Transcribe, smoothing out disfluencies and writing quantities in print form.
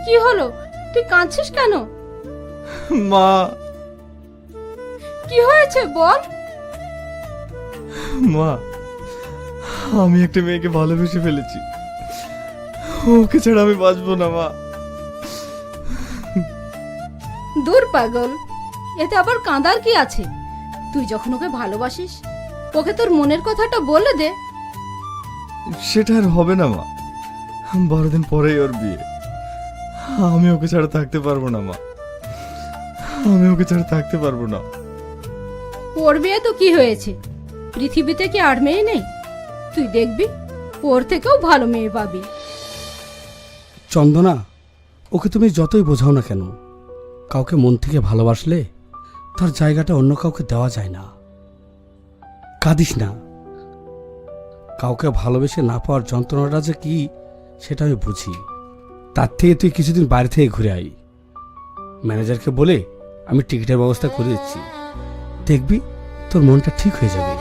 কি হলো? তুই কাঁদছিস কেন? মা, কি হয়েছে বল। মা, আমি একটা মেয়েকে ভালোবেসে ফেলেছি। ওকে ছাড়া আমি বাঁচবো না মা। দূর পাগল, এতে আবার কাঁদার কি আছে? তুই যখন ওকে ভালোবাসিস, ওকে তোর মনের কথাটা বলে দে। সেটা আর হবে না মা। 12 দিন পরেই ওর বিয়ে। আমি ওকে ছাড়া থাকতে পারবো না মা। আমি ওকে ছাড়া থাকতে পারবো না। ওর বিয়ে তো কি হয়েছে? পৃথিবীতে কি আর মেয়ে নেই? তুই দেখবি ওর থেকেও ভালো মেয়ে পাবি। চন্দনা, ওকে তুমি যতই বোঝাও না কেন, কাউকে মন থেকে ভালোবাসলে তার জায়গাটা অন্য কাউকে দেওয়া যায় না। কাঁদিস না। কাউকে ভালোবেসে না পাওয়ার যন্ত্রণাটা যে কি সেটা আমি বুঝি। তার থেকে তুই কিছুদিন বাইরে থেকে ঘুরে আই। ম্যানেজারকে বলে আমি টিকিটের ব্যবস্থা করে দিচ্ছি। দেখবি তোর মনটা ঠিক হয়ে যাবে।